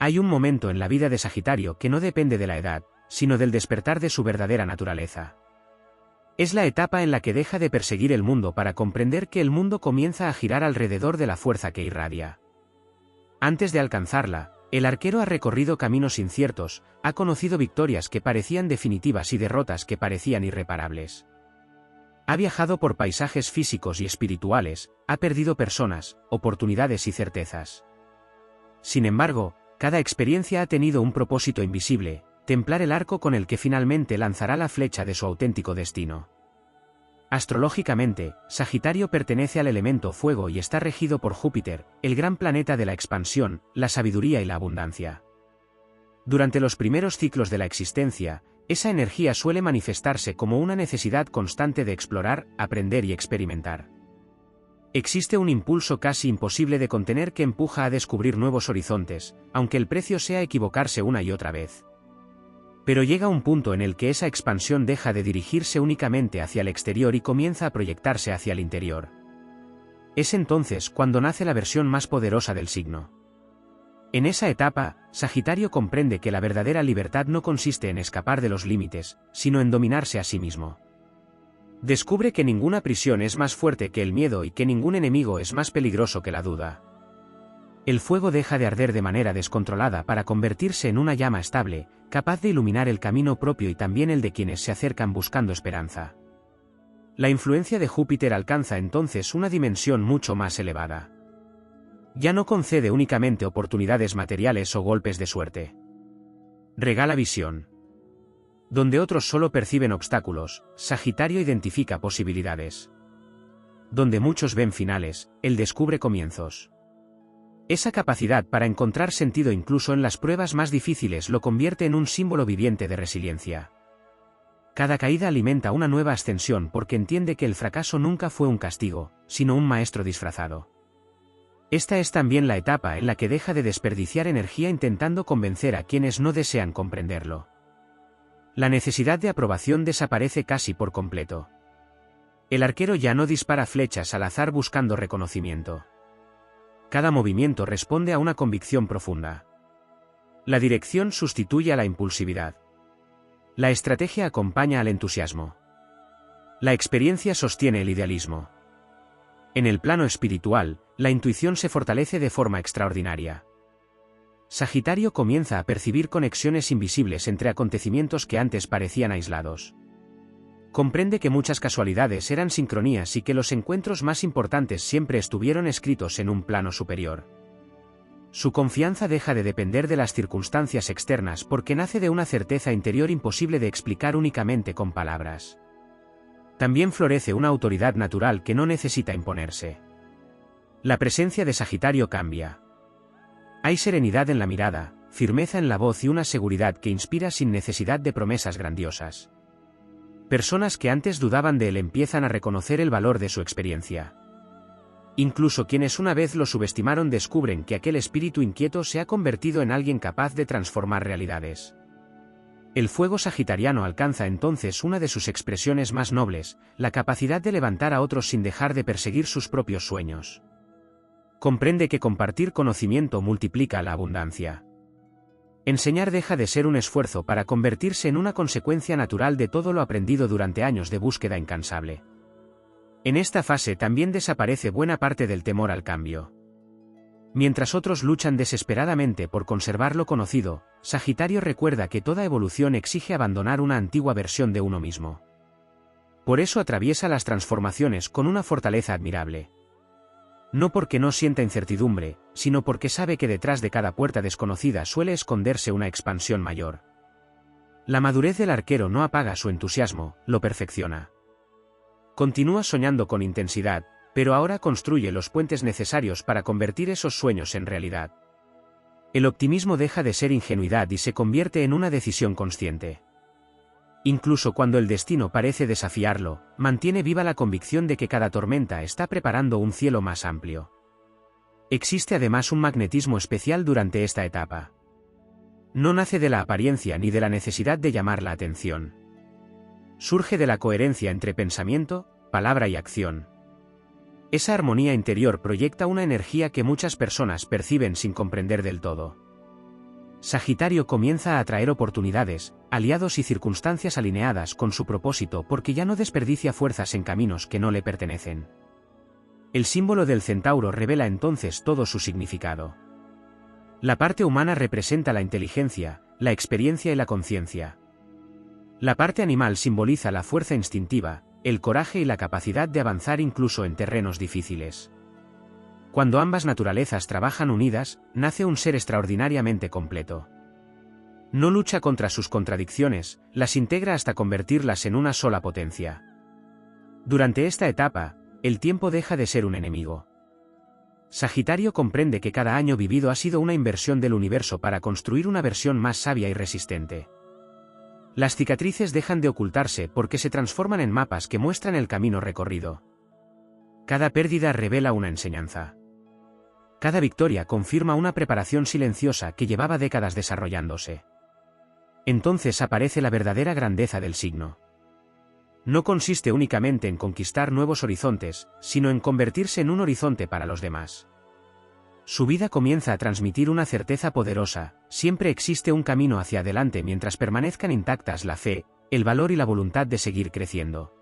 Hay un momento en la vida de Sagitario que no depende de la edad, sino del despertar de su verdadera naturaleza. Es la etapa en la que deja de perseguir el mundo para comprender que el mundo comienza a girar alrededor de la fuerza que irradia. Antes de alcanzarla, el arquero ha recorrido caminos inciertos, ha conocido victorias que parecían definitivas y derrotas que parecían irreparables. Ha viajado por paisajes físicos y espirituales, ha perdido personas, oportunidades y certezas. Sin embargo, cada experiencia ha tenido un propósito invisible: templar el arco con el que finalmente lanzará la flecha de su auténtico destino. Astrológicamente, Sagitario pertenece al elemento fuego y está regido por Júpiter, el gran planeta de la expansión, la sabiduría y la abundancia. Durante los primeros ciclos de la existencia, esa energía suele manifestarse como una necesidad constante de explorar, aprender y experimentar. Existe un impulso casi imposible de contener que empuja a descubrir nuevos horizontes, aunque el precio sea equivocarse una y otra vez. Pero llega un punto en el que esa expansión deja de dirigirse únicamente hacia el exterior y comienza a proyectarse hacia el interior. Es entonces cuando nace la versión más poderosa del signo. En esa etapa, Sagitario comprende que la verdadera libertad no consiste en escapar de los límites, sino en dominarse a sí mismo. Descubre que ninguna prisión es más fuerte que el miedo y que ningún enemigo es más peligroso que la duda. El fuego deja de arder de manera descontrolada para convertirse en una llama estable, capaz de iluminar el camino propio y también el de quienes se acercan buscando esperanza. La influencia de Júpiter alcanza entonces una dimensión mucho más elevada. Ya no concede únicamente oportunidades materiales o golpes de suerte. Regala visión. Donde otros solo perciben obstáculos, Sagitario identifica posibilidades. Donde muchos ven finales, él descubre comienzos. Esa capacidad para encontrar sentido incluso en las pruebas más difíciles lo convierte en un símbolo viviente de resiliencia. Cada caída alimenta una nueva ascensión porque entiende que el fracaso nunca fue un castigo, sino un maestro disfrazado. Esta es también la etapa en la que deja de desperdiciar energía intentando convencer a quienes no desean comprenderlo. La necesidad de aprobación desaparece casi por completo. El arquero ya no dispara flechas al azar buscando reconocimiento. Cada movimiento responde a una convicción profunda. La dirección sustituye a la impulsividad. La estrategia acompaña al entusiasmo. La experiencia sostiene el idealismo. En el plano espiritual, la intuición se fortalece de forma extraordinaria. Sagitario comienza a percibir conexiones invisibles entre acontecimientos que antes parecían aislados. Comprende que muchas casualidades eran sincronías y que los encuentros más importantes siempre estuvieron escritos en un plano superior. Su confianza deja de depender de las circunstancias externas porque nace de una certeza interior imposible de explicar únicamente con palabras. También florece una autoridad natural que no necesita imponerse. La presencia de Sagitario cambia. Hay serenidad en la mirada, firmeza en la voz y una seguridad que inspira sin necesidad de promesas grandiosas. Personas que antes dudaban de él empiezan a reconocer el valor de su experiencia. Incluso quienes una vez lo subestimaron descubren que aquel espíritu inquieto se ha convertido en alguien capaz de transformar realidades. El fuego sagitariano alcanza entonces una de sus expresiones más nobles, la capacidad de levantar a otros sin dejar de perseguir sus propios sueños. Comprende que compartir conocimiento multiplica la abundancia. Enseñar deja de ser un esfuerzo para convertirse en una consecuencia natural de todo lo aprendido durante años de búsqueda incansable. En esta fase también desaparece buena parte del temor al cambio. Mientras otros luchan desesperadamente por conservar lo conocido, Sagitario recuerda que toda evolución exige abandonar una antigua versión de uno mismo. Por eso atraviesa las transformaciones con una fortaleza admirable. No porque no sienta incertidumbre, sino porque sabe que detrás de cada puerta desconocida suele esconderse una expansión mayor. La madurez del arquero no apaga su entusiasmo, lo perfecciona. Continúa soñando con intensidad, pero ahora construye los puentes necesarios para convertir esos sueños en realidad. El optimismo deja de ser ingenuidad y se convierte en una decisión consciente. Incluso cuando el destino parece desafiarlo, mantiene viva la convicción de que cada tormenta está preparando un cielo más amplio. Existe además un magnetismo especial durante esta etapa. No nace de la apariencia ni de la necesidad de llamar la atención. Surge de la coherencia entre pensamiento, palabra y acción. Esa armonía interior proyecta una energía que muchas personas perciben sin comprender del todo. Sagitario comienza a atraer oportunidades, aliados y circunstancias alineadas con su propósito porque ya no desperdicia fuerzas en caminos que no le pertenecen. El símbolo del centauro revela entonces todo su significado. La parte humana representa la inteligencia, la experiencia y la conciencia. La parte animal simboliza la fuerza instintiva, el coraje y la capacidad de avanzar incluso en terrenos difíciles. Cuando ambas naturalezas trabajan unidas, nace un ser extraordinariamente completo. No lucha contra sus contradicciones, las integra hasta convertirlas en una sola potencia. Durante esta etapa, el tiempo deja de ser un enemigo. Sagitario comprende que cada año vivido ha sido una inversión del universo para construir una versión más sabia y resistente. Las cicatrices dejan de ocultarse porque se transforman en mapas que muestran el camino recorrido. Cada pérdida revela una enseñanza. Cada victoria confirma una preparación silenciosa que llevaba décadas desarrollándose. Entonces aparece la verdadera grandeza del signo. No consiste únicamente en conquistar nuevos horizontes, sino en convertirse en un horizonte para los demás. Su vida comienza a transmitir una certeza poderosa: siempre existe un camino hacia adelante mientras permanezcan intactas la fe, el valor y la voluntad de seguir creciendo.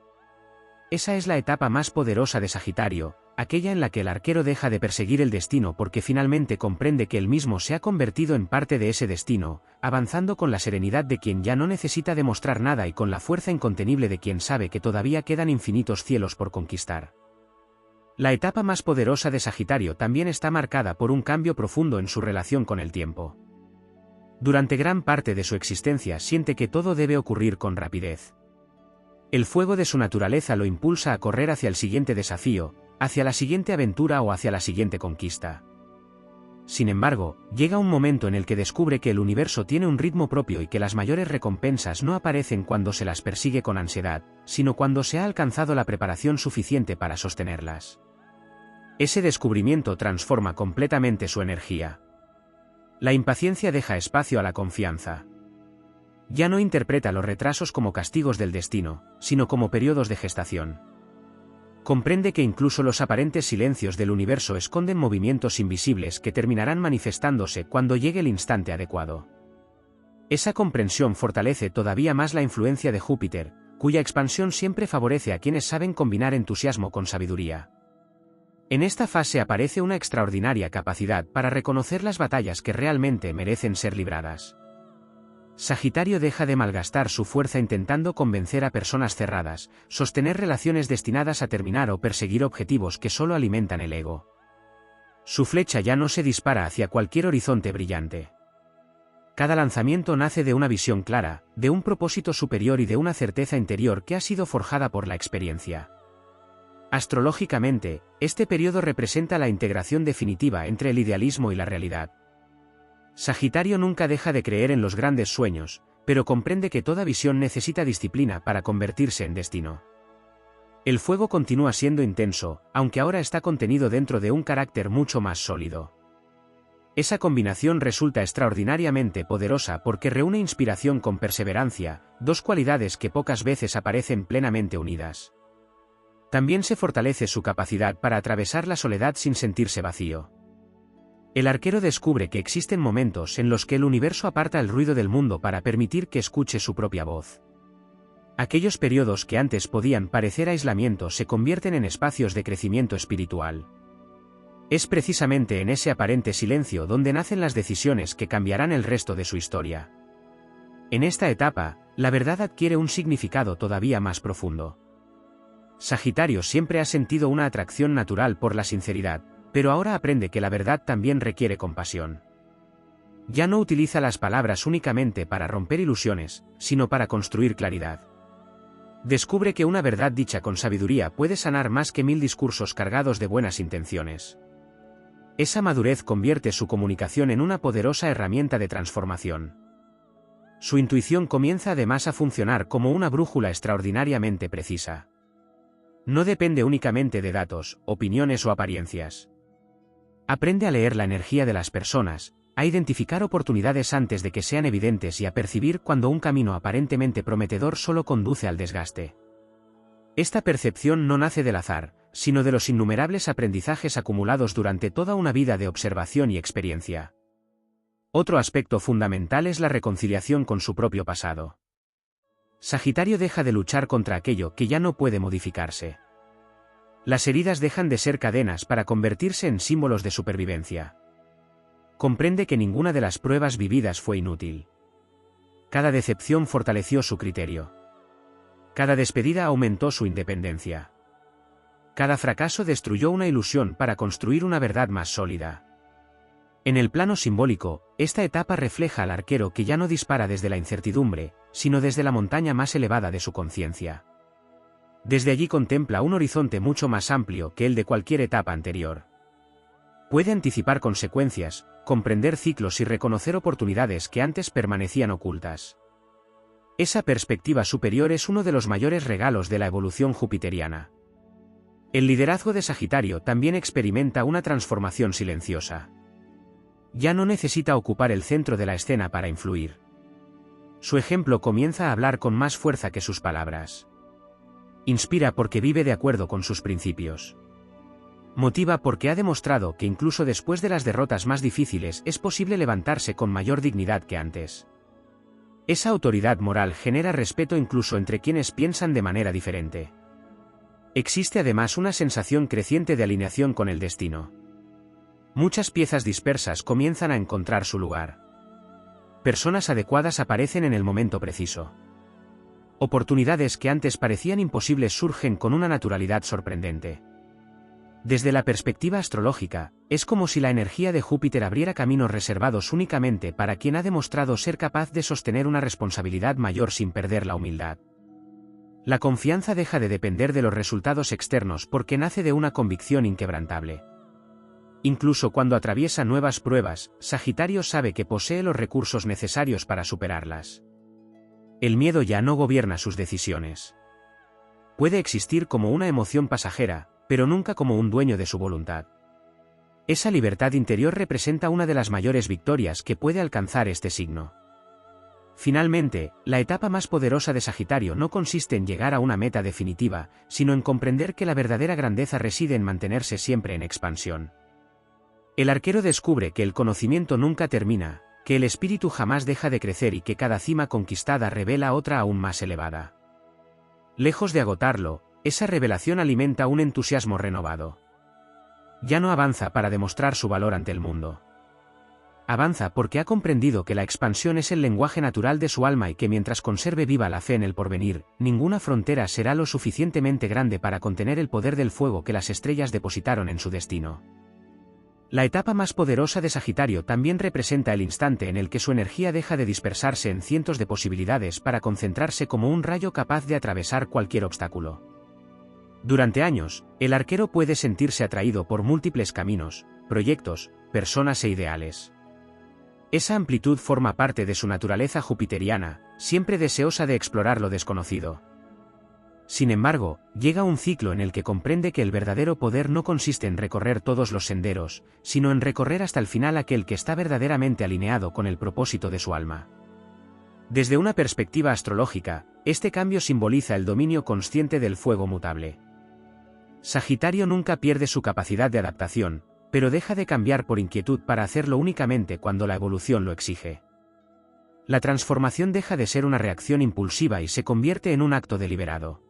Esa es la etapa más poderosa de Sagitario, aquella en la que el arquero deja de perseguir el destino porque finalmente comprende que él mismo se ha convertido en parte de ese destino, avanzando con la serenidad de quien ya no necesita demostrar nada y con la fuerza incontenible de quien sabe que todavía quedan infinitos cielos por conquistar. La etapa más poderosa de Sagitario también está marcada por un cambio profundo en su relación con el tiempo. Durante gran parte de su existencia siente que todo debe ocurrir con rapidez. El fuego de su naturaleza lo impulsa a correr hacia el siguiente desafío, hacia la siguiente aventura o hacia la siguiente conquista. Sin embargo, llega un momento en el que descubre que el universo tiene un ritmo propio y que las mayores recompensas no aparecen cuando se las persigue con ansiedad, sino cuando se ha alcanzado la preparación suficiente para sostenerlas. Ese descubrimiento transforma completamente su energía. La impaciencia deja espacio a la confianza. Ya no interpreta los retrasos como castigos del destino, sino como periodos de gestación. Comprende que incluso los aparentes silencios del universo esconden movimientos invisibles que terminarán manifestándose cuando llegue el instante adecuado. Esa comprensión fortalece todavía más la influencia de Júpiter, cuya expansión siempre favorece a quienes saben combinar entusiasmo con sabiduría. En esta fase aparece una extraordinaria capacidad para reconocer las batallas que realmente merecen ser libradas. Sagitario deja de malgastar su fuerza intentando convencer a personas cerradas, sostener relaciones destinadas a terminar o perseguir objetivos que solo alimentan el ego. Su flecha ya no se dispara hacia cualquier horizonte brillante. Cada lanzamiento nace de una visión clara, de un propósito superior y de una certeza interior que ha sido forjada por la experiencia. Astrológicamente, este periodo representa la integración definitiva entre el idealismo y la realidad. Sagitario nunca deja de creer en los grandes sueños, pero comprende que toda visión necesita disciplina para convertirse en destino. El fuego continúa siendo intenso, aunque ahora está contenido dentro de un carácter mucho más sólido. Esa combinación resulta extraordinariamente poderosa porque reúne inspiración con perseverancia, dos cualidades que pocas veces aparecen plenamente unidas. También se fortalece su capacidad para atravesar la soledad sin sentirse vacío. El arquero descubre que existen momentos en los que el universo aparta el ruido del mundo para permitir que escuche su propia voz. Aquellos periodos que antes podían parecer aislamiento se convierten en espacios de crecimiento espiritual. Es precisamente en ese aparente silencio donde nacen las decisiones que cambiarán el resto de su historia. En esta etapa, la verdad adquiere un significado todavía más profundo. Sagitario siempre ha sentido una atracción natural por la sinceridad, pero ahora aprende que la verdad también requiere compasión. Ya no utiliza las palabras únicamente para romper ilusiones, sino para construir claridad. Descubre que una verdad dicha con sabiduría puede sanar más que 1000 discursos cargados de buenas intenciones. Esa madurez convierte su comunicación en una poderosa herramienta de transformación. Su intuición comienza además a funcionar como una brújula extraordinariamente precisa. No depende únicamente de datos, opiniones o apariencias. Aprende a leer la energía de las personas, a identificar oportunidades antes de que sean evidentes y a percibir cuando un camino aparentemente prometedor solo conduce al desgaste. Esta percepción no nace del azar, sino de los innumerables aprendizajes acumulados durante toda una vida de observación y experiencia. Otro aspecto fundamental es la reconciliación con su propio pasado. Sagitario deja de luchar contra aquello que ya no puede modificarse. Las heridas dejan de ser cadenas para convertirse en símbolos de supervivencia. Comprende que ninguna de las pruebas vividas fue inútil. Cada decepción fortaleció su criterio. Cada despedida aumentó su independencia. Cada fracaso destruyó una ilusión para construir una verdad más sólida. En el plano simbólico, esta etapa refleja al arquero que ya no dispara desde la incertidumbre, sino desde la montaña más elevada de su conciencia. Desde allí contempla un horizonte mucho más amplio que el de cualquier etapa anterior. Puede anticipar consecuencias, comprender ciclos y reconocer oportunidades que antes permanecían ocultas. Esa perspectiva superior es uno de los mayores regalos de la evolución jupiteriana. El liderazgo de Sagitario también experimenta una transformación silenciosa. Ya no necesita ocupar el centro de la escena para influir. Su ejemplo comienza a hablar con más fuerza que sus palabras. Inspira porque vive de acuerdo con sus principios. Motiva porque ha demostrado que incluso después de las derrotas más difíciles es posible levantarse con mayor dignidad que antes. Esa autoridad moral genera respeto incluso entre quienes piensan de manera diferente. Existe además una sensación creciente de alineación con el destino. Muchas piezas dispersas comienzan a encontrar su lugar. Personas adecuadas aparecen en el momento preciso. Oportunidades que antes parecían imposibles surgen con una naturalidad sorprendente. Desde la perspectiva astrológica, es como si la energía de Júpiter abriera caminos reservados únicamente para quien ha demostrado ser capaz de sostener una responsabilidad mayor sin perder la humildad. La confianza deja de depender de los resultados externos porque nace de una convicción inquebrantable. Incluso cuando atraviesa nuevas pruebas, Sagitario sabe que posee los recursos necesarios para superarlas. El miedo ya no gobierna sus decisiones. Puede existir como una emoción pasajera, pero nunca como un dueño de su voluntad. Esa libertad interior representa una de las mayores victorias que puede alcanzar este signo. Finalmente, la etapa más poderosa de Sagitario no consiste en llegar a una meta definitiva, sino en comprender que la verdadera grandeza reside en mantenerse siempre en expansión. El arquero descubre que el conocimiento nunca termina, que el espíritu jamás deja de crecer y que cada cima conquistada revela otra aún más elevada. Lejos de agotarlo, esa revelación alimenta un entusiasmo renovado. Ya no avanza para demostrar su valor ante el mundo. Avanza porque ha comprendido que la expansión es el lenguaje natural de su alma y que mientras conserve viva la fe en el porvenir, ninguna frontera será lo suficientemente grande para contener el poder del fuego que las estrellas depositaron en su destino. La etapa más poderosa de Sagitario también representa el instante en el que su energía deja de dispersarse en cientos de posibilidades para concentrarse como un rayo capaz de atravesar cualquier obstáculo. Durante años, el arquero puede sentirse atraído por múltiples caminos, proyectos, personas e ideales. Esa amplitud forma parte de su naturaleza jupiteriana, siempre deseosa de explorar lo desconocido. Sin embargo, llega un ciclo en el que comprende que el verdadero poder no consiste en recorrer todos los senderos, sino en recorrer hasta el final aquel que está verdaderamente alineado con el propósito de su alma. Desde una perspectiva astrológica, este cambio simboliza el dominio consciente del fuego mutable. Sagitario nunca pierde su capacidad de adaptación, pero deja de cambiar por inquietud para hacerlo únicamente cuando la evolución lo exige. La transformación deja de ser una reacción impulsiva y se convierte en un acto deliberado.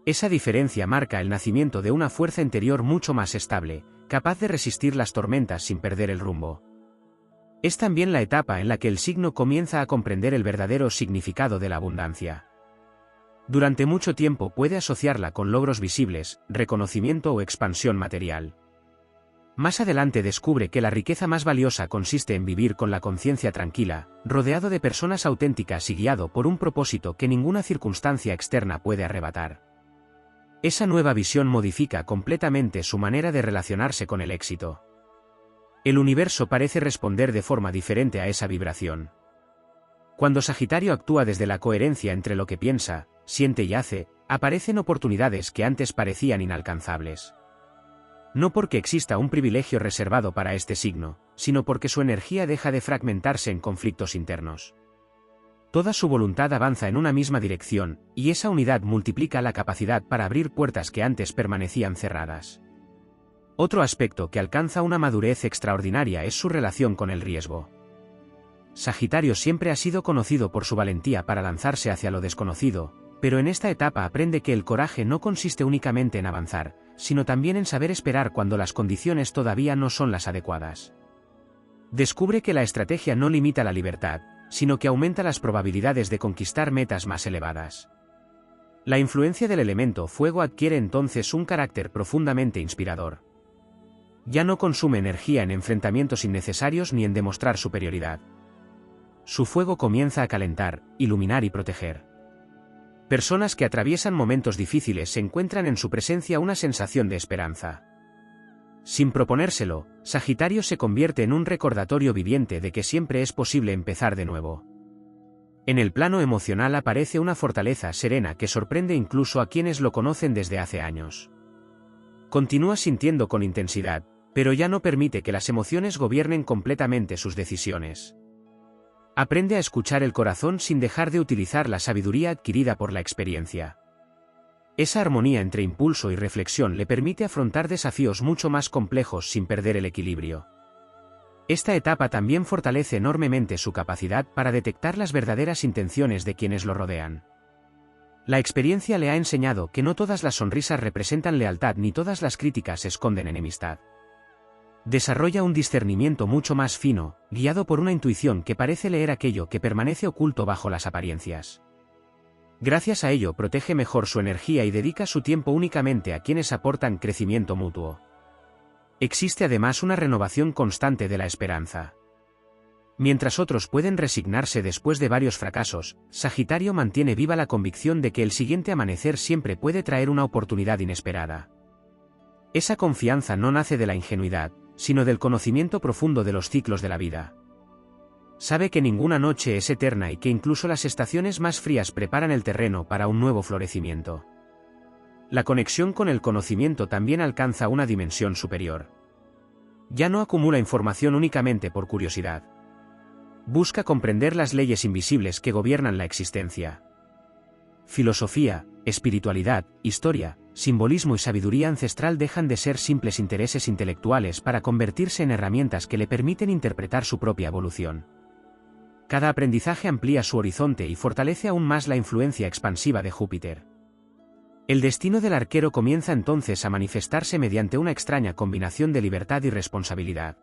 Esa diferencia marca el nacimiento de una fuerza interior mucho más estable, capaz de resistir las tormentas sin perder el rumbo. Es también la etapa en la que el signo comienza a comprender el verdadero significado de la abundancia. Durante mucho tiempo puede asociarla con logros visibles, reconocimiento o expansión material. Más adelante descubre que la riqueza más valiosa consiste en vivir con la conciencia tranquila, rodeado de personas auténticas y guiado por un propósito que ninguna circunstancia externa puede arrebatar. Esa nueva visión modifica completamente su manera de relacionarse con el éxito. El universo parece responder de forma diferente a esa vibración. Cuando Sagitario actúa desde la coherencia entre lo que piensa, siente y hace, aparecen oportunidades que antes parecían inalcanzables. No porque exista un privilegio reservado para este signo, sino porque su energía deja de fragmentarse en conflictos internos. Toda su voluntad avanza en una misma dirección, y esa unidad multiplica la capacidad para abrir puertas que antes permanecían cerradas. Otro aspecto que alcanza una madurez extraordinaria es su relación con el riesgo. Sagitario siempre ha sido conocido por su valentía para lanzarse hacia lo desconocido, pero en esta etapa aprende que el coraje no consiste únicamente en avanzar, sino también en saber esperar cuando las condiciones todavía no son las adecuadas. Descubre que la estrategia no limita la libertad, sino que aumenta las probabilidades de conquistar metas más elevadas. La influencia del elemento fuego adquiere entonces un carácter profundamente inspirador. Ya no consume energía en enfrentamientos innecesarios ni en demostrar superioridad. Su fuego comienza a calentar, iluminar y proteger. Personas que atraviesan momentos difíciles se encuentran en su presencia una sensación de esperanza. Sin proponérselo, Sagitario se convierte en un recordatorio viviente de que siempre es posible empezar de nuevo. En el plano emocional aparece una fortaleza serena que sorprende incluso a quienes lo conocen desde hace años. Continúa sintiendo con intensidad, pero ya no permite que las emociones gobiernen completamente sus decisiones. Aprende a escuchar el corazón sin dejar de utilizar la sabiduría adquirida por la experiencia. Esa armonía entre impulso y reflexión le permite afrontar desafíos mucho más complejos sin perder el equilibrio. Esta etapa también fortalece enormemente su capacidad para detectar las verdaderas intenciones de quienes lo rodean. La experiencia le ha enseñado que no todas las sonrisas representan lealtad ni todas las críticas esconden enemistad. Desarrolla un discernimiento mucho más fino, guiado por una intuición que parece leer aquello que permanece oculto bajo las apariencias. Gracias a ello protege mejor su energía y dedica su tiempo únicamente a quienes aportan crecimiento mutuo. Existe además una renovación constante de la esperanza. Mientras otros pueden resignarse después de varios fracasos, Sagitario mantiene viva la convicción de que el siguiente amanecer siempre puede traer una oportunidad inesperada. Esa confianza no nace de la ingenuidad, sino del conocimiento profundo de los ciclos de la vida. Sabe que ninguna noche es eterna y que incluso las estaciones más frías preparan el terreno para un nuevo florecimiento. La conexión con el conocimiento también alcanza una dimensión superior. Ya no acumula información únicamente por curiosidad. Busca comprender las leyes invisibles que gobiernan la existencia. Filosofía, espiritualidad, historia, simbolismo y sabiduría ancestral dejan de ser simples intereses intelectuales para convertirse en herramientas que le permiten interpretar su propia evolución. Cada aprendizaje amplía su horizonte y fortalece aún más la influencia expansiva de Júpiter. El destino del arquero comienza entonces a manifestarse mediante una extraña combinación de libertad y responsabilidad.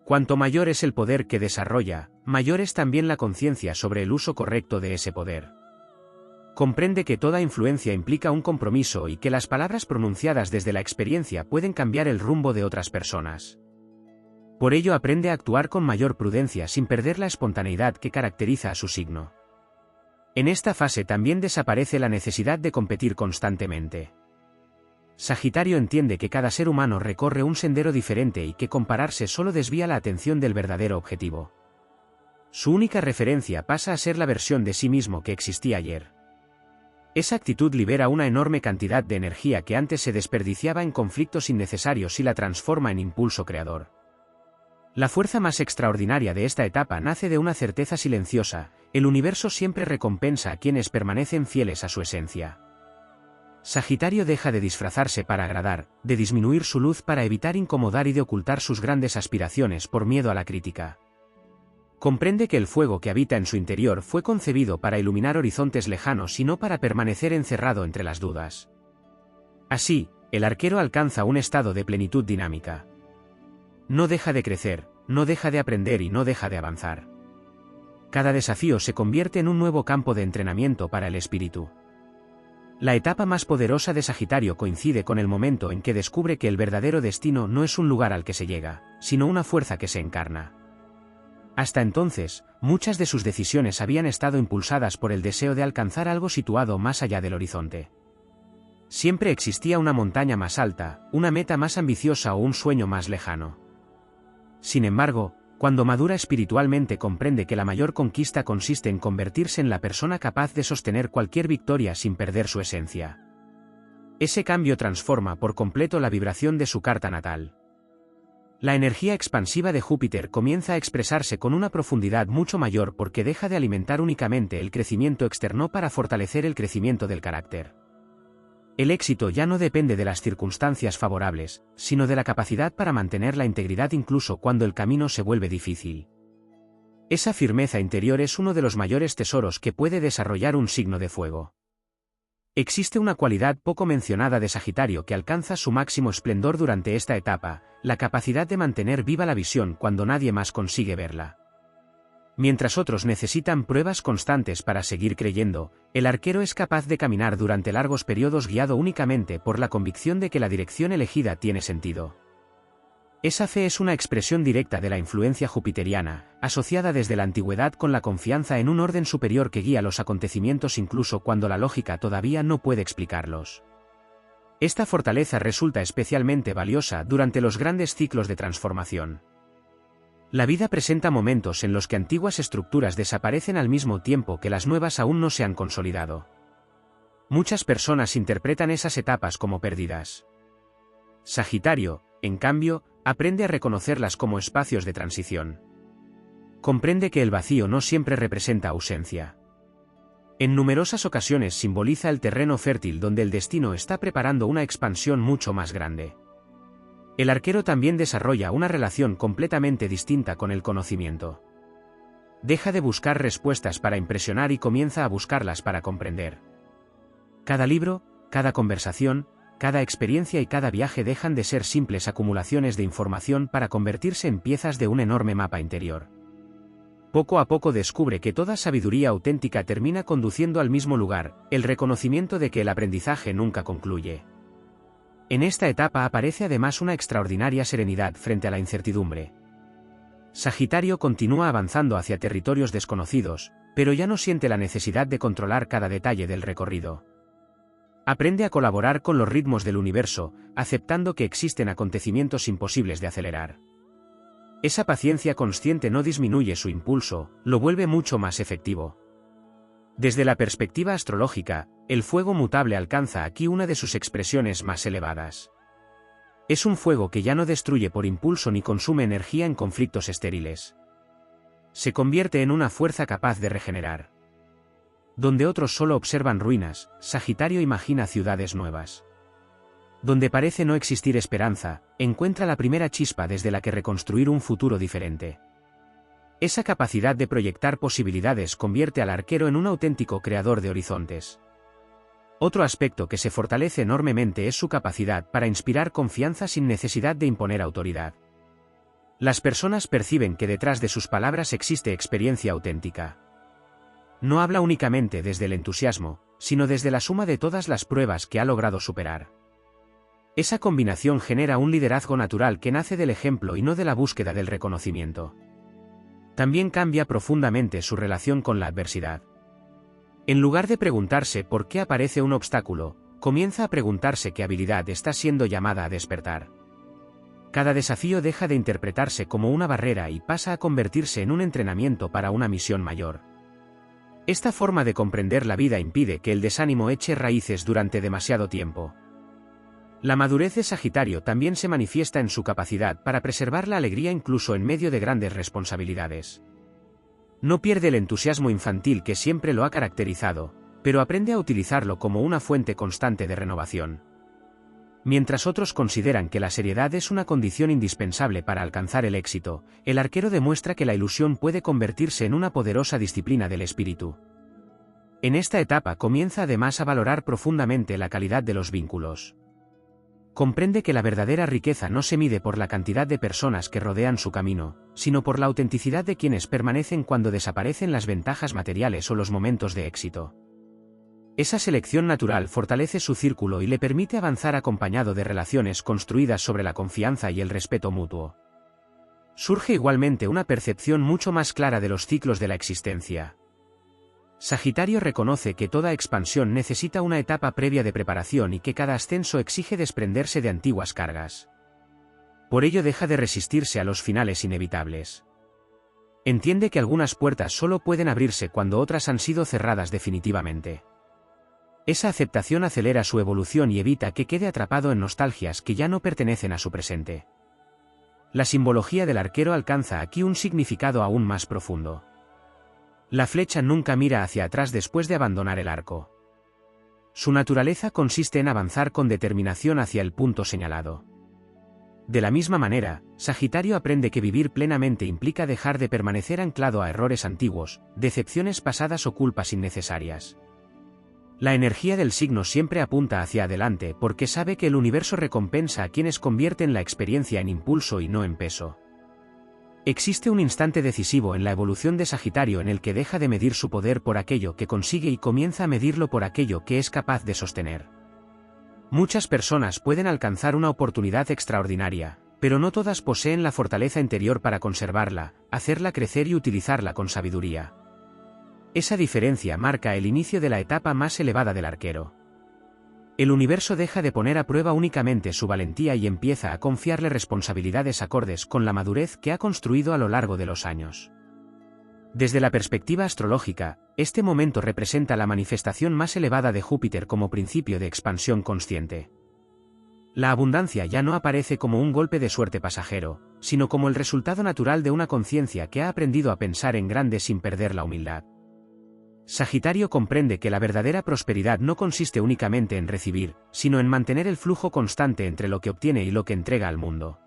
Cuanto mayor es el poder que desarrolla, mayor es también la conciencia sobre el uso correcto de ese poder. Comprende que toda influencia implica un compromiso y que las palabras pronunciadas desde la experiencia pueden cambiar el rumbo de otras personas. Por ello aprende a actuar con mayor prudencia sin perder la espontaneidad que caracteriza a su signo. En esta fase también desaparece la necesidad de competir constantemente. Sagitario entiende que cada ser humano recorre un sendero diferente y que compararse solo desvía la atención del verdadero objetivo. Su única referencia pasa a ser la versión de sí mismo que existía ayer. Esa actitud libera una enorme cantidad de energía que antes se desperdiciaba en conflictos innecesarios y la transforma en impulso creador. La fuerza más extraordinaria de esta etapa nace de una certeza silenciosa: el universo siempre recompensa a quienes permanecen fieles a su esencia. Sagitario deja de disfrazarse para agradar, de disminuir su luz para evitar incomodar y de ocultar sus grandes aspiraciones por miedo a la crítica. Comprende que el fuego que habita en su interior fue concebido para iluminar horizontes lejanos y no para permanecer encerrado entre las dudas. Así, el arquero alcanza un estado de plenitud dinámica. No deja de crecer, no deja de aprender y no deja de avanzar. Cada desafío se convierte en un nuevo campo de entrenamiento para el espíritu. La etapa más poderosa de Sagitario coincide con el momento en que descubre que el verdadero destino no es un lugar al que se llega, sino una fuerza que se encarna. Hasta entonces, muchas de sus decisiones habían estado impulsadas por el deseo de alcanzar algo situado más allá del horizonte. Siempre existía una montaña más alta, una meta más ambiciosa o un sueño más lejano. Sin embargo, cuando madura espiritualmente comprende que la mayor conquista consiste en convertirse en la persona capaz de sostener cualquier victoria sin perder su esencia. Ese cambio transforma por completo la vibración de su carta natal. La energía expansiva de Júpiter comienza a expresarse con una profundidad mucho mayor porque deja de alimentar únicamente el crecimiento externo para fortalecer el crecimiento del carácter. El éxito ya no depende de las circunstancias favorables, sino de la capacidad para mantener la integridad incluso cuando el camino se vuelve difícil. Esa firmeza interior es uno de los mayores tesoros que puede desarrollar un signo de fuego. Existe una cualidad poco mencionada de Sagitario que alcanza su máximo esplendor durante esta etapa, la capacidad de mantener viva la visión cuando nadie más consigue verla. Mientras otros necesitan pruebas constantes para seguir creyendo, el arquero es capaz de caminar durante largos periodos guiado únicamente por la convicción de que la dirección elegida tiene sentido. Esa fe es una expresión directa de la influencia jupiteriana, asociada desde la antigüedad con la confianza en un orden superior que guía los acontecimientos incluso cuando la lógica todavía no puede explicarlos. Esta fortaleza resulta especialmente valiosa durante los grandes ciclos de transformación. La vida presenta momentos en los que antiguas estructuras desaparecen al mismo tiempo que las nuevas aún no se han consolidado. Muchas personas interpretan esas etapas como perdidas. Sagitario, en cambio, aprende a reconocerlas como espacios de transición. Comprende que el vacío no siempre representa ausencia. En numerosas ocasiones simboliza el terreno fértil donde el destino está preparando una expansión mucho más grande. El arquero también desarrolla una relación completamente distinta con el conocimiento. Deja de buscar respuestas para impresionar y comienza a buscarlas para comprender. Cada libro, cada conversación, cada experiencia y cada viaje dejan de ser simples acumulaciones de información para convertirse en piezas de un enorme mapa interior. Poco a poco descubre que toda sabiduría auténtica termina conduciendo al mismo lugar, el reconocimiento de que el aprendizaje nunca concluye. En esta etapa aparece además una extraordinaria serenidad frente a la incertidumbre. Sagitario continúa avanzando hacia territorios desconocidos, pero ya no siente la necesidad de controlar cada detalle del recorrido. Aprende a colaborar con los ritmos del universo, aceptando que existen acontecimientos imposibles de acelerar. Esa paciencia consciente no disminuye su impulso, lo vuelve mucho más efectivo. Desde la perspectiva astrológica, el fuego mutable alcanza aquí una de sus expresiones más elevadas. Es un fuego que ya no destruye por impulso ni consume energía en conflictos estériles. Se convierte en una fuerza capaz de regenerar. Donde otros solo observan ruinas, Sagitario imagina ciudades nuevas. Donde parece no existir esperanza, encuentra la primera chispa desde la que reconstruir un futuro diferente. Esa capacidad de proyectar posibilidades convierte al arquero en un auténtico creador de horizontes. Otro aspecto que se fortalece enormemente es su capacidad para inspirar confianza sin necesidad de imponer autoridad. Las personas perciben que detrás de sus palabras existe experiencia auténtica. No habla únicamente desde el entusiasmo, sino desde la suma de todas las pruebas que ha logrado superar. Esa combinación genera un liderazgo natural que nace del ejemplo y no de la búsqueda del reconocimiento. También cambia profundamente su relación con la adversidad. En lugar de preguntarse por qué aparece un obstáculo, comienza a preguntarse qué habilidad está siendo llamada a despertar. Cada desafío deja de interpretarse como una barrera y pasa a convertirse en un entrenamiento para una misión mayor. Esta forma de comprender la vida impide que el desánimo eche raíces durante demasiado tiempo. La madurez de Sagitario también se manifiesta en su capacidad para preservar la alegría incluso en medio de grandes responsabilidades. No pierde el entusiasmo infantil que siempre lo ha caracterizado, pero aprende a utilizarlo como una fuente constante de renovación. Mientras otros consideran que la seriedad es una condición indispensable para alcanzar el éxito, el arquero demuestra que la ilusión puede convertirse en una poderosa disciplina del espíritu. En esta etapa comienza además a valorar profundamente la calidad de los vínculos. Comprende que la verdadera riqueza no se mide por la cantidad de personas que rodean su camino, sino por la autenticidad de quienes permanecen cuando desaparecen las ventajas materiales o los momentos de éxito. Esa selección natural fortalece su círculo y le permite avanzar acompañado de relaciones construidas sobre la confianza y el respeto mutuo. Surge igualmente una percepción mucho más clara de los ciclos de la existencia. Sagitario reconoce que toda expansión necesita una etapa previa de preparación y que cada ascenso exige desprenderse de antiguas cargas. Por ello deja de resistirse a los finales inevitables. Entiende que algunas puertas solo pueden abrirse cuando otras han sido cerradas definitivamente. Esa aceptación acelera su evolución y evita que quede atrapado en nostalgias que ya no pertenecen a su presente. La simbología del arquero alcanza aquí un significado aún más profundo. La flecha nunca mira hacia atrás después de abandonar el arco. Su naturaleza consiste en avanzar con determinación hacia el punto señalado. De la misma manera, Sagitario aprende que vivir plenamente implica dejar de permanecer anclado a errores antiguos, decepciones pasadas o culpas innecesarias. La energía del signo siempre apunta hacia adelante porque sabe que el universo recompensa a quienes convierten la experiencia en impulso y no en peso. Existe un instante decisivo en la evolución de Sagitario en el que deja de medir su poder por aquello que consigue y comienza a medirlo por aquello que es capaz de sostener. Muchas personas pueden alcanzar una oportunidad extraordinaria, pero no todas poseen la fortaleza interior para conservarla, hacerla crecer y utilizarla con sabiduría. Esa diferencia marca el inicio de la etapa más elevada del arquero. El universo deja de poner a prueba únicamente su valentía y empieza a confiarle responsabilidades acordes con la madurez que ha construido a lo largo de los años. Desde la perspectiva astrológica, este momento representa la manifestación más elevada de Júpiter como principio de expansión consciente. La abundancia ya no aparece como un golpe de suerte pasajero, sino como el resultado natural de una conciencia que ha aprendido a pensar en grande sin perder la humildad. Sagitario comprende que la verdadera prosperidad no consiste únicamente en recibir, sino en mantener el flujo constante entre lo que obtiene y lo que entrega al mundo.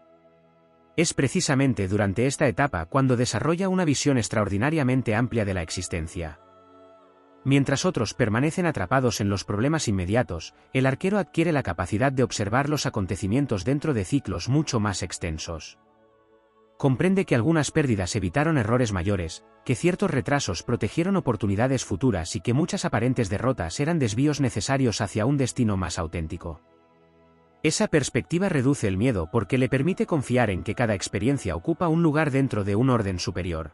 Es precisamente durante esta etapa cuando desarrolla una visión extraordinariamente amplia de la existencia. Mientras otros permanecen atrapados en los problemas inmediatos, el arquero adquiere la capacidad de observar los acontecimientos dentro de ciclos mucho más extensos. Comprende que algunas pérdidas evitaron errores mayores, que ciertos retrasos protegieron oportunidades futuras y que muchas aparentes derrotas eran desvíos necesarios hacia un destino más auténtico. Esa perspectiva reduce el miedo porque le permite confiar en que cada experiencia ocupa un lugar dentro de un orden superior.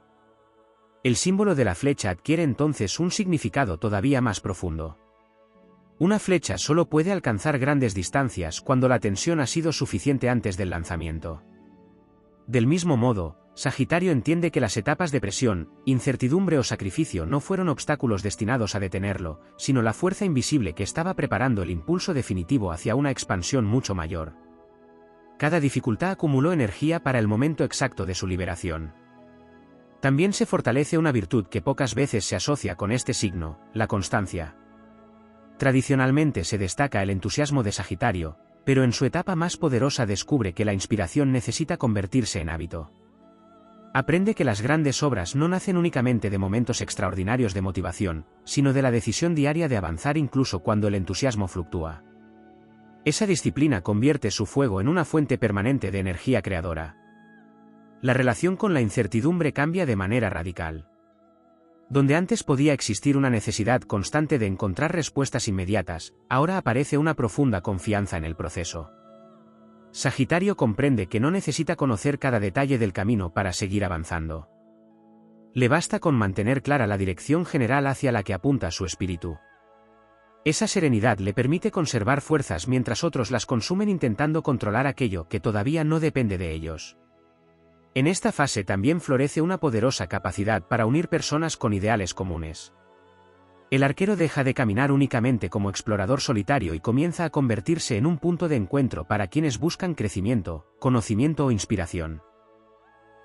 El símbolo de la flecha adquiere entonces un significado todavía más profundo. Una flecha solo puede alcanzar grandes distancias cuando la tensión ha sido suficiente antes del lanzamiento. Del mismo modo, Sagitario entiende que las etapas de presión, incertidumbre o sacrificio no fueron obstáculos destinados a detenerlo, sino la fuerza invisible que estaba preparando el impulso definitivo hacia una expansión mucho mayor. Cada dificultad acumuló energía para el momento exacto de su liberación. También se fortalece una virtud que pocas veces se asocia con este signo, la constancia. Tradicionalmente se destaca el entusiasmo de Sagitario, pero en su etapa más poderosa descubre que la inspiración necesita convertirse en hábito. Aprende que las grandes obras no nacen únicamente de momentos extraordinarios de motivación, sino de la decisión diaria de avanzar incluso cuando el entusiasmo fluctúa. Esa disciplina convierte su fuego en una fuente permanente de energía creadora. La relación con la incertidumbre cambia de manera radical. Donde antes podía existir una necesidad constante de encontrar respuestas inmediatas, ahora aparece una profunda confianza en el proceso. Sagitario comprende que no necesita conocer cada detalle del camino para seguir avanzando. Le basta con mantener clara la dirección general hacia la que apunta su espíritu. Esa serenidad le permite conservar fuerzas mientras otros las consumen intentando controlar aquello que todavía no depende de ellos. En esta fase también florece una poderosa capacidad para unir personas con ideales comunes. El arquero deja de caminar únicamente como explorador solitario y comienza a convertirse en un punto de encuentro para quienes buscan crecimiento, conocimiento o inspiración.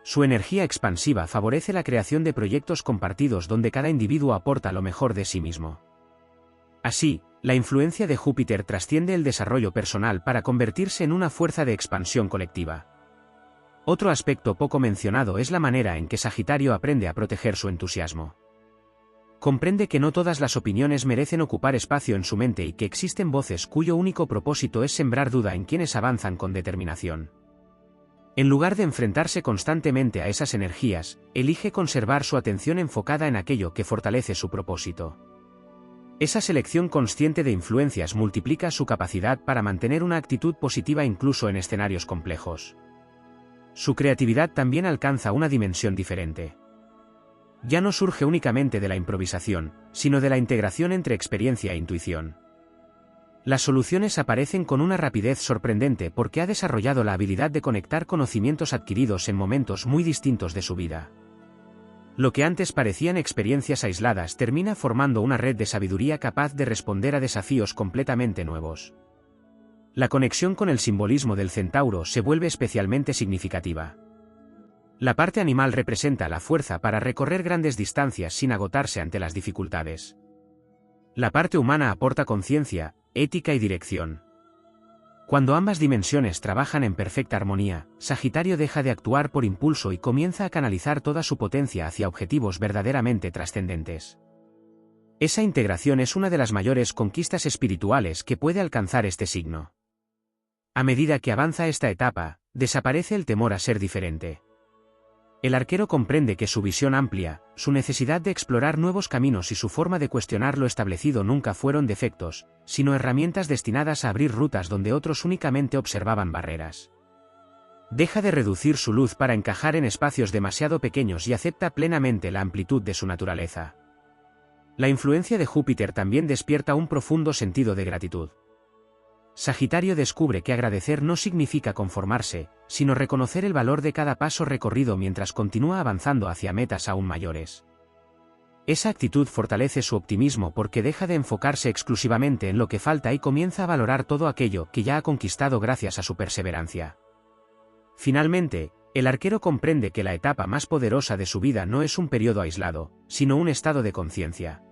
Su energía expansiva favorece la creación de proyectos compartidos donde cada individuo aporta lo mejor de sí mismo. Así, la influencia de Júpiter trasciende el desarrollo personal para convertirse en una fuerza de expansión colectiva. Otro aspecto poco mencionado es la manera en que Sagitario aprende a proteger su entusiasmo. Comprende que no todas las opiniones merecen ocupar espacio en su mente y que existen voces cuyo único propósito es sembrar duda en quienes avanzan con determinación. En lugar de enfrentarse constantemente a esas energías, elige conservar su atención enfocada en aquello que fortalece su propósito. Esa selección consciente de influencias multiplica su capacidad para mantener una actitud positiva incluso en escenarios complejos. Su creatividad también alcanza una dimensión diferente. Ya no surge únicamente de la improvisación, sino de la integración entre experiencia e intuición. Las soluciones aparecen con una rapidez sorprendente porque ha desarrollado la habilidad de conectar conocimientos adquiridos en momentos muy distintos de su vida. Lo que antes parecían experiencias aisladas termina formando una red de sabiduría capaz de responder a desafíos completamente nuevos. La conexión con el simbolismo del centauro se vuelve especialmente significativa. La parte animal representa la fuerza para recorrer grandes distancias sin agotarse ante las dificultades. La parte humana aporta conciencia, ética y dirección. Cuando ambas dimensiones trabajan en perfecta armonía, Sagitario deja de actuar por impulso y comienza a canalizar toda su potencia hacia objetivos verdaderamente trascendentes. Esa integración es una de las mayores conquistas espirituales que puede alcanzar este signo. A medida que avanza esta etapa, desaparece el temor a ser diferente. El arquero comprende que su visión amplia, su necesidad de explorar nuevos caminos y su forma de cuestionar lo establecido nunca fueron defectos, sino herramientas destinadas a abrir rutas donde otros únicamente observaban barreras. Deja de reducir su luz para encajar en espacios demasiado pequeños y acepta plenamente la amplitud de su naturaleza. La influencia de Júpiter también despierta un profundo sentido de gratitud. Sagitario descubre que agradecer no significa conformarse, sino reconocer el valor de cada paso recorrido mientras continúa avanzando hacia metas aún mayores. Esa actitud fortalece su optimismo porque deja de enfocarse exclusivamente en lo que falta y comienza a valorar todo aquello que ya ha conquistado gracias a su perseverancia. Finalmente, el arquero comprende que la etapa más poderosa de su vida no es un periodo aislado, sino un estado de conciencia.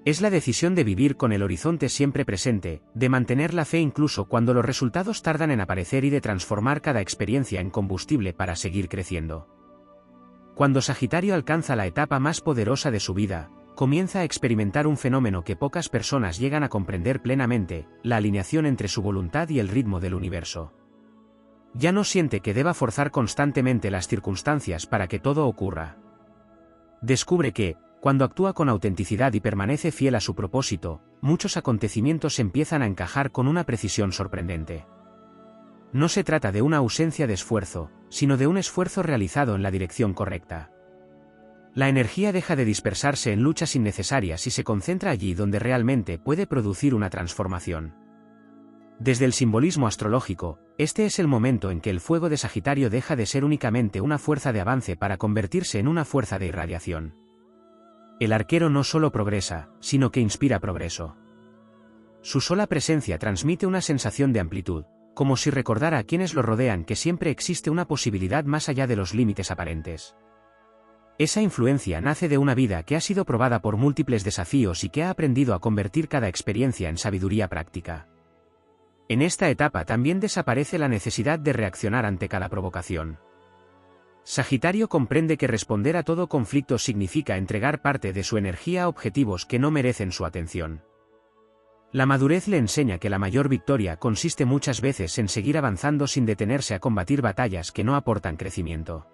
Es la decisión de vivir con el horizonte siempre presente, de mantener la fe incluso cuando los resultados tardan en aparecer y de transformar cada experiencia en combustible para seguir creciendo. Cuando Sagitario alcanza la etapa más poderosa de su vida, comienza a experimentar un fenómeno que pocas personas llegan a comprender plenamente, la alineación entre su voluntad y el ritmo del universo. Ya no siente que deba forzar constantemente las circunstancias para que todo ocurra. Descubre que, cuando actúa con autenticidad y permanece fiel a su propósito, muchos acontecimientos empiezan a encajar con una precisión sorprendente. No se trata de una ausencia de esfuerzo, sino de un esfuerzo realizado en la dirección correcta. La energía deja de dispersarse en luchas innecesarias y se concentra allí donde realmente puede producir una transformación. Desde el simbolismo astrológico, este es el momento en que el fuego de Sagitario deja de ser únicamente una fuerza de avance para convertirse en una fuerza de irradiación. El arquero no solo progresa, sino que inspira progreso. Su sola presencia transmite una sensación de amplitud, como si recordara a quienes lo rodean que siempre existe una posibilidad más allá de los límites aparentes. Esa influencia nace de una vida que ha sido probada por múltiples desafíos y que ha aprendido a convertir cada experiencia en sabiduría práctica. En esta etapa también desaparece la necesidad de reaccionar ante cada provocación. Sagitario comprende que responder a todo conflicto significa entregar parte de su energía a objetivos que no merecen su atención. La madurez le enseña que la mayor victoria consiste muchas veces en seguir avanzando sin detenerse a combatir batallas que no aportan crecimiento.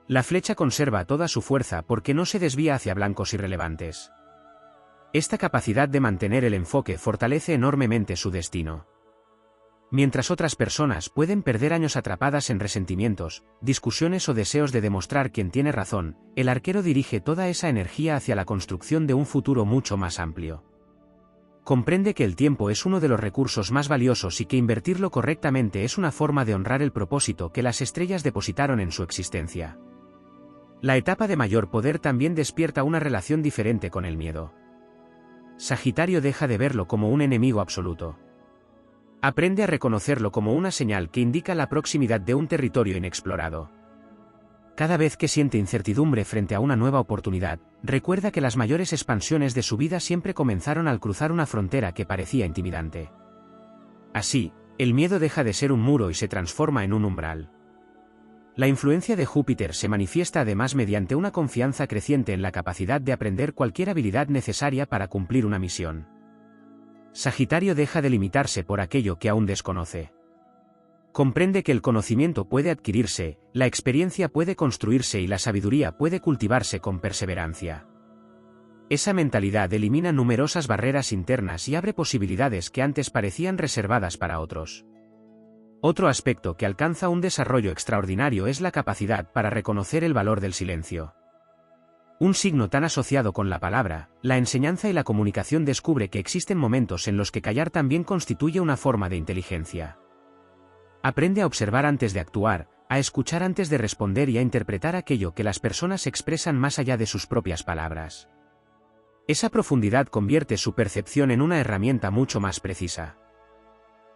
La flecha conserva toda su fuerza porque no se desvía hacia blancos irrelevantes. Esta capacidad de mantener el enfoque fortalece enormemente su destino. Mientras otras personas pueden perder años atrapadas en resentimientos, discusiones o deseos de demostrar quién tiene razón, el arquero dirige toda esa energía hacia la construcción de un futuro mucho más amplio. Comprende que el tiempo es uno de los recursos más valiosos y que invertirlo correctamente es una forma de honrar el propósito que las estrellas depositaron en su existencia. La etapa de mayor poder también despierta una relación diferente con el miedo. Sagitario deja de verlo como un enemigo absoluto. Aprende a reconocerlo como una señal que indica la proximidad de un territorio inexplorado. Cada vez que siente incertidumbre frente a una nueva oportunidad, recuerda que las mayores expansiones de su vida siempre comenzaron al cruzar una frontera que parecía intimidante. Así, el miedo deja de ser un muro y se transforma en un umbral. La influencia de Júpiter se manifiesta además mediante una confianza creciente en la capacidad de aprender cualquier habilidad necesaria para cumplir una misión. Sagitario deja de limitarse por aquello que aún desconoce. Comprende que el conocimiento puede adquirirse, la experiencia puede construirse y la sabiduría puede cultivarse con perseverancia. Esa mentalidad elimina numerosas barreras internas y abre posibilidades que antes parecían reservadas para otros. Otro aspecto que alcanza un desarrollo extraordinario es la capacidad para reconocer el valor del silencio. Un signo tan asociado con la palabra, la enseñanza y la comunicación descubre que existen momentos en los que callar también constituye una forma de inteligencia. Aprende a observar antes de actuar, a escuchar antes de responder y a interpretar aquello que las personas expresan más allá de sus propias palabras. Esa profundidad convierte su percepción en una herramienta mucho más precisa.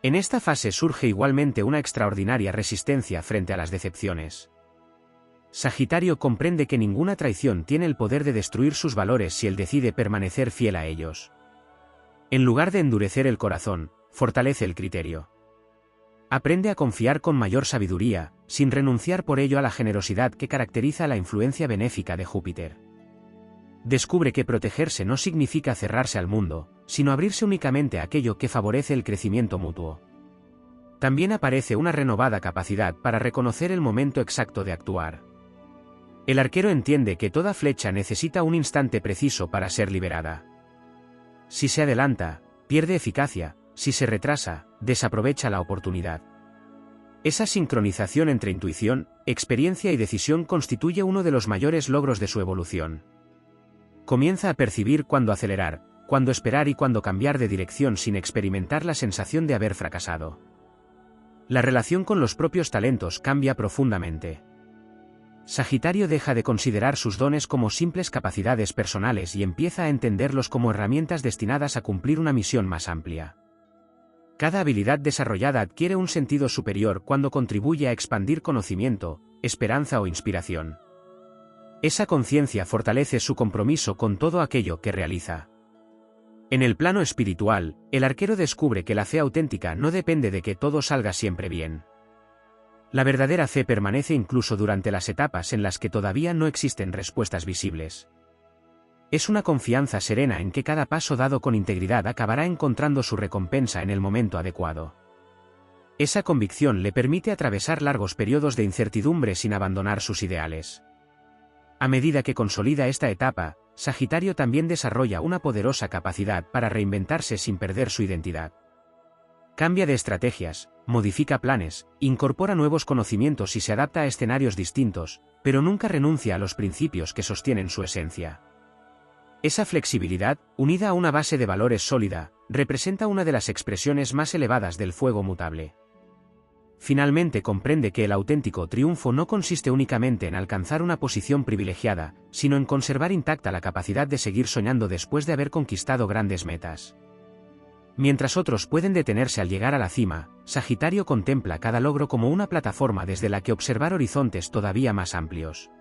En esta fase surge igualmente una extraordinaria resistencia frente a las decepciones. Sagitario comprende que ninguna traición tiene el poder de destruir sus valores si él decide permanecer fiel a ellos. En lugar de endurecer el corazón, fortalece el criterio. Aprende a confiar con mayor sabiduría, sin renunciar por ello a la generosidad que caracteriza la influencia benéfica de Júpiter. Descubre que protegerse no significa cerrarse al mundo, sino abrirse únicamente a aquello que favorece el crecimiento mutuo. También aparece una renovada capacidad para reconocer el momento exacto de actuar. El arquero entiende que toda flecha necesita un instante preciso para ser liberada. Si se adelanta, pierde eficacia; si se retrasa, desaprovecha la oportunidad. Esa sincronización entre intuición, experiencia y decisión constituye uno de los mayores logros de su evolución. Comienza a percibir cuándo acelerar, cuándo esperar y cuándo cambiar de dirección sin experimentar la sensación de haber fracasado. La relación con los propios talentos cambia profundamente. Sagitario deja de considerar sus dones como simples capacidades personales y empieza a entenderlos como herramientas destinadas a cumplir una misión más amplia. Cada habilidad desarrollada adquiere un sentido superior cuando contribuye a expandir conocimiento, esperanza o inspiración. Esa conciencia fortalece su compromiso con todo aquello que realiza. En el plano espiritual, el arquero descubre que la fe auténtica no depende de que todo salga siempre bien. La verdadera fe permanece incluso durante las etapas en las que todavía no existen respuestas visibles. Es una confianza serena en que cada paso dado con integridad acabará encontrando su recompensa en el momento adecuado. Esa convicción le permite atravesar largos periodos de incertidumbre sin abandonar sus ideales. A medida que consolida esta etapa, Sagitario también desarrolla una poderosa capacidad para reinventarse sin perder su identidad. Cambia de estrategias, modifica planes, incorpora nuevos conocimientos y se adapta a escenarios distintos, pero nunca renuncia a los principios que sostienen su esencia. Esa flexibilidad, unida a una base de valores sólida, representa una de las expresiones más elevadas del fuego mutable. Finalmente comprende que el auténtico triunfo no consiste únicamente en alcanzar una posición privilegiada, sino en conservar intacta la capacidad de seguir soñando después de haber conquistado grandes metas. Mientras otros pueden detenerse al llegar a la cima, Sagitario contempla cada logro como una plataforma desde la que observar horizontes todavía más amplios.